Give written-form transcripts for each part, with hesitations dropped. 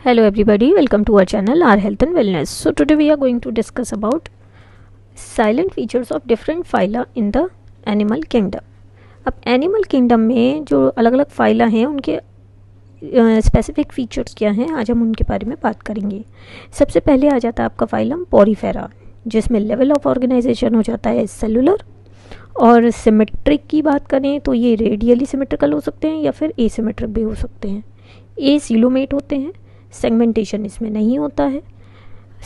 Hello everybody, welcome to our channel, our health and wellness. So today we are going to discuss about silent features of different phyla in the animal kingdom. अब animal kingdom में जो अलग अलग phyla हैं उनके specific features क्या हैं, आज हम उनके बारे में बात करेंगे. सबसे पहले आ जाता है आपका फाइलम पोरीफेरा, जिसमें लेवल ऑफ ऑर्गेनाइजेशन हो जाता है सेलुलर. और सिमेट्रिक की बात करें तो ये रेडियली सिमेट्रिकल हो सकते हैं या फिर एसिमेट्रिक भी हो सकते हैं. एसिलोमेट होते हैं, सेगमेंटेशन इसमें नहीं होता है,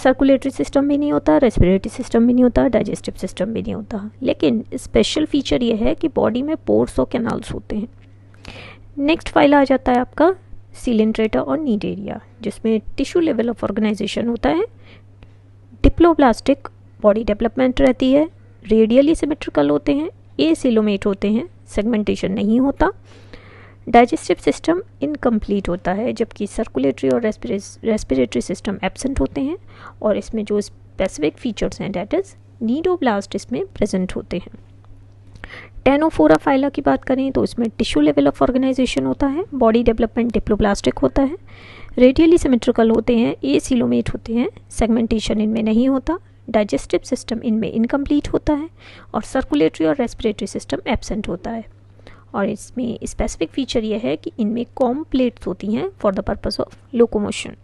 सर्कुलेटरी सिस्टम भी नहीं होता, रेस्पिरेटरी सिस्टम भी नहीं होता, डाइजेस्टिव सिस्टम भी नहीं होता. लेकिन स्पेशल फीचर ये है कि बॉडी में पोर्स और कैनाल्स होते हैं. नेक्स्ट फाइल आ जाता है आपका सिलेंट्रेटा और नीडेरिया, जिसमें टिश्यू लेवल ऑफ ऑर्गेनाइजेशन होता है, डिप्लोब्लास्टिक बॉडी डेवलपमेंट रहती है, रेडियली सिमेट्रिकल होते हैं, एसिलोमेट होते हैं, सेगमेंटेशन नहीं होता, डाइजेस्टिव सिस्टम इनकम्प्लीट होता है, जबकि सर्कुलेटरी और रेस्पिरेटरी सिस्टम एब्सेंट होते हैं. और इसमें जो स्पेसिफिक फीचर्स हैं डेट इज नीडोब्लास्ट इसमें प्रेजेंट होते हैं. टेनोफोरा फाइला की बात करें तो इसमें टिश्यू लेवल ऑफ ऑर्गेनाइजेशन होता है, बॉडी डेवलपमेंट डिप्लोब्लास्टिक होता है, रेडियली सिमेट्रिकल होते हैं, एसिलोमेट होते हैं, सेगमेंटेशन इनमें नहीं होता, डाइजेस्टिव सिस्टम इनमें इनकम्प्लीट होता है और सर्कुलेटरी और रेस्पिरेटरी सिस्टम एब्सेंट होता है. और इसमें स्पेसिफिक फीचर ये है कि इनमें कॉम प्लेट्स होती हैं for the purpose of locomotion.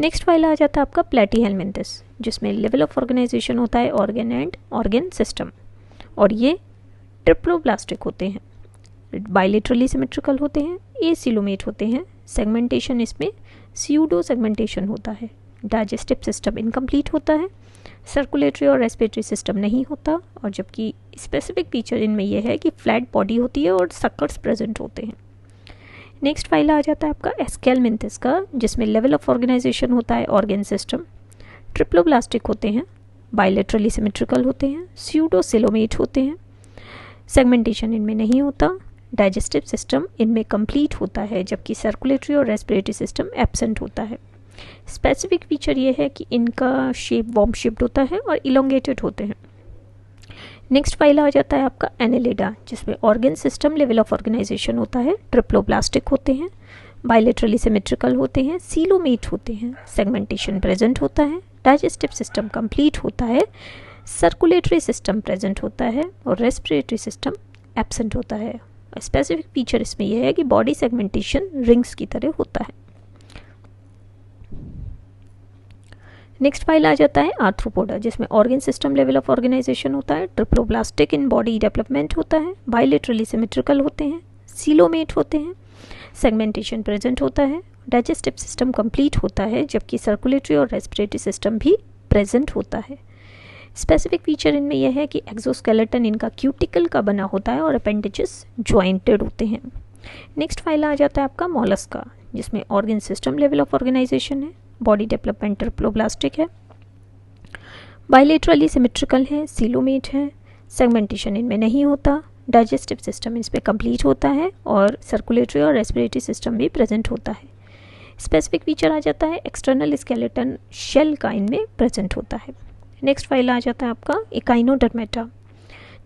Next file आ जाता है आपका प्लेटीहेलमिन्थस, जिसमें लेवल ऑफ ऑर्गेनाइजेशन होता है ऑर्गन एंड ऑर्गन सिस्टम, और ये ट्रिप्लोब्लास्टिक होते हैं, बायलेटरली सिमेट्रिकल होते हैं, एसिलोमेट होते हैं, सेगमेंटेशन इसमें स्यूडो सेगमेंटेशन होता है, डाइजेस्टिव सिस्टम इनकम्प्लीट होता है, सर्कुलेटरी और रेस्पिरेटरी सिस्टम नहीं होता. और जबकि स्पेसिफिक फीचर इनमें यह है कि फ्लैट बॉडी होती है और सक्कर्स प्रेजेंट होते हैं. नेक्स्ट फाइल आ जाता है आपका एस्केलमिन्थस का, जिसमें लेवल ऑफ ऑर्गेनाइजेशन होता है ऑर्गन सिस्टम, ट्रिप्लोब्लास्टिक होते हैं, बायलेटरली सिमेट्रिकल होते हैं, स्यूडोसिलोमेट होते हैं, सेगमेंटेशन इनमें नहीं होता, डाइजेस्टिव सिस्टम इनमें कंप्लीट होता है, जबकि सर्कुलेटरी और रेस्पिरेटरी सिस्टम एब्सेंट होता है. स्पेसिफिक फीचर ये है कि इनका शेप वॉर्म शेप्ड होता है और इलोंगेटेड होते हैं. नेक्स्ट फाइल आ जाता है आपका एनेलिडा, जिसमें organ system level of organisation होता है, ट्रिप्लोब्लास्टिक होते हैं, बायलेटरली सिमेट्रिकल होते हैं, सीलोमेट होते हैं, सेगमेंटेशन प्रेजेंट होता है, डाइजेस्टिव सिस्टम कंप्लीट होता है, सर्कुलेटरी सिस्टम प्रेजेंट होता है और रेस्पिरेटरी सिस्टम एब्सेंट होता है. स्पेसिफिक फीचर इसमें यह है कि बॉडी सेगमेंटेशन रिंग्स की तरह होता है. नेक्स्ट फाइल आ जाता है आर्थ्रोपोडा, जिसमें organ system level of organisation होता है, ट्रिप्लोब्लास्टिक इन बॉडी डेवलपमेंट होता है, बायलेटरली सिमेट्रिकल होते हैं, सीलोमेट होते हैं, सेगमेंटेशन प्रेजेंट होता है, डाइजेस्टिव सिस्टम कंप्लीट होता है, जबकि सर्कुलेटरी और रेस्पिरेटरी सिस्टम भी प्रेजेंट होता है. स्पेसिफिक फीचर इनमें यह है कि एक्सोस्केलेटन इनका क्यूटिकल का बना होता है और अपेंडिजेस ज्वाइंटेड होते हैं. नेक्स्ट फाइल आ जाता है आपका मोलस्का, जिसमें organ system level of organisation है, बॉडी डेवलपमेंट ट्रिप्लोब्लास्टिक है, बायलेटरली सिमेट्रिकल है, सीलोमेट है, सेगमेंटेशन इनमें नहीं होता, डाइजेस्टिव सिस्टम इस पर कंप्लीट होता है और सर्कुलेटरी और रेस्पिरेटरी सिस्टम भी प्रेजेंट होता है. स्पेसिफिक फीचर आ जाता है एक्सटर्नल स्केलेटन शेल का इनमें प्रेजेंट होता है. नेक्स्ट फाइल आ जाता है आपका इकाइनोडर्मेटा,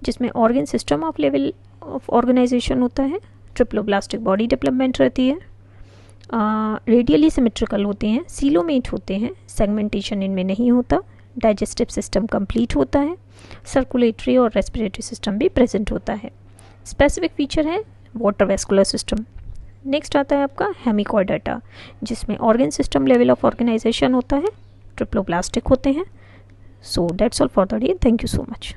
जिसमें organ system of level of organisation होता है, ट्रिप्लोब्लास्टिक बॉडी डेवलपमेंट रहती है, रेडियली सिमेट्रिकल होते हैं, सीलोमेट होते हैं, सेगमेंटेशन इनमें नहीं होता, डाइजेस्टिव सिस्टम कंप्लीट होता है, सर्कुलेटरी और रेस्पिरेटरी सिस्टम भी प्रेजेंट होता है. स्पेसिफिक फीचर है वाटर वेस्कुलर सिस्टम. नेक्स्ट आता है आपका हेमिकॉर्डाटा, जिसमें organ system level of organisation होता है, ट्रिप्लोब्लास्टिक होते हैं. So that's all for the day. Thank you so much.